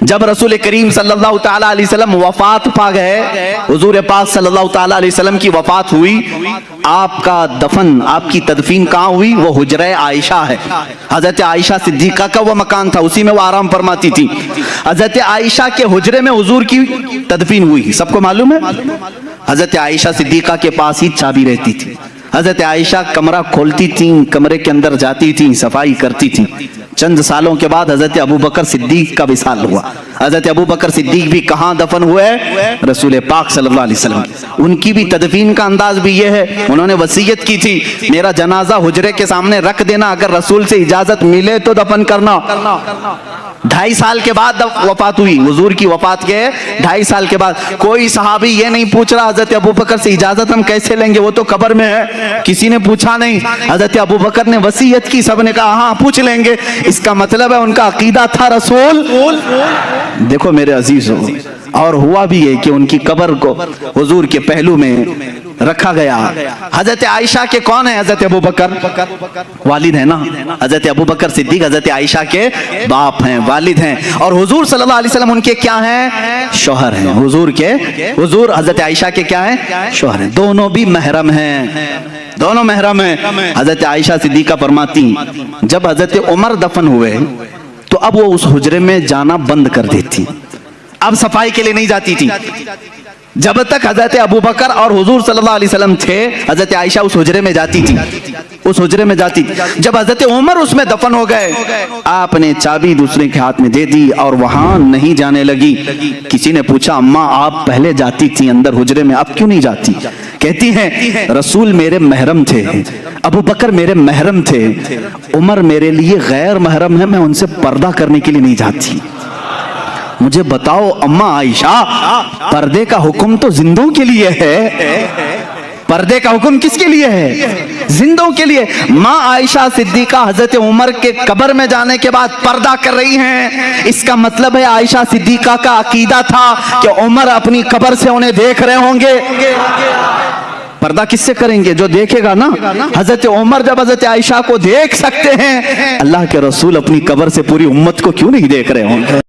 جب رسول کریم صلی اللہ تعالیٰ علیہ وسلم وفات پا گئے، حضور پاک صلی اللہ تعالیٰ علیہ وسلم کی وفات ہوئی، آپ کا دفن، آپ کی تدفین کہاں ہوئی؟ وہ حجرہ عائشہ ہے۔ حضرت عائشہ صدیقہ کا وہ مکان تھا، اسی میں وہ آرام فرماتی تھی۔ حضرت عائشہ کے حجرے میں حضور کی تدفین ہوئی، سب کو معلوم ہے۔ حضرت عائشہ صدیقہ کے پاس ہی چابی رہتی تھی۔ حضرت عائشہ کمرہ کھولتی تھیں، کمرے کے اندر جاتی تھیں، صفائی کرتی تھیں۔ چند سالوں کے بعد حضرت ابوبکر صدیق کا وصال ہوا۔ حضرت ابوبکر صدیق بھی کہاں دفن ہوئے؟ رسول پاک صلی اللہ علیہ وسلم۔ ان کی بھی تدفین کا انداز بھی یہ ہے، انہوں نے وصیت کی تھی میرا جنازہ حجرے کے سامنے رکھ دینا، اگر رسول سے اجازت ملے تو دفن کرنا۔ 2.5 سال کے بعد وفات ہوئی، حضور کی وفات کے 2.5 سال کے بعد۔ کوئی صحابی یہ نہیں پوچھ رہا حضرت ابوبکر سے اجازت ہم کیسے لیں گے، وہ تو قبر میں ہے، کسی نے پوچھا نہیں۔ حضرت ابوبکر نے وصیت کی، سب نے کہا ہاں پوچھ لیں گے۔ اس کا مطلب ہے ان کا عقیدہ تھا رسول۔ دیکھو میرے عزیزو، اور ہوا بھی ہے کہ ان کی قبر کو حضور کے پہلو میں رکھا گیا۔ حضرت عائشہ کے کون ہیں؟ حضرت ابوبکر والد ہیں نا، حضرت ابوبکر صدیق حضرت عائشہ کے باپ ہیں، والد ہیں، اور حضور صلی اللہ علیہ وسلم ان کے کیا ہیں؟ شوہر ہیں۔ حضور حضرت عائشہ کے کیا ہیں؟ شوہر ہیں۔ دونوں بھی محرم ہیں، دونوں محرم ہیں۔ حضرت عائشہ صدیقہ فرماتی جب حضرت عمر دفن ہوئے تو اب وہ اس حجرے میں جانا بند کر دیتی، اب صفائی کے لیے نہیں جاتی تھی۔ جب تک حضرت ابوبکر اور حضور صلی اللہ علیہ وسلم تھے، حضرت عائشہ اس حجرے میں جاتی تھی، اس حجرے میں جاتی تھی۔ جب حضرت عمر اس میں دفن ہو گئے، آپ نے چابی دوسرے کے ہاتھ میں دے دی اور وہاں نہیں جانے لگی۔ کسی نے پوچھا اماں آپ پہلے جاتی تھی اندر حجرے میں، اب کیوں نہیں جاتی؟ کہتی ہیں رسول میرے محرم تھے، ابوبکر میرے محرم تھے، عمر میرے لیے غیر محرم ہے، میں ان سے پردہ کرنے کے لیے نہیں جاتی۔ مجھے بتاؤ اماں عائشہ، پردے کا حکم تو زندوں کے لیے ہے، پردے کا حکم کس کے لیے ہے؟ زندوں کے لیے۔ ماں عائشہ صدیقہ حضرت عمر کے قبر میں جانے کے بعد پردہ کر رہی ہیں، اس کا مطلب ہے عائشہ صدیقہ کا عقیدہ تھا کہ عمر اپنی قبر سے انہیں دیکھ رہے ہوں گے۔ پردہ کس سے کریں گے؟ جو دیکھے گا نا۔ حضرت عمر جب حضرت عائشہ کو دیکھ سکتے ہیں، اللہ کے رسول اپنی قبر سے پوری امت کو کیوں نہیں دیکھ رہے ہوں گے؟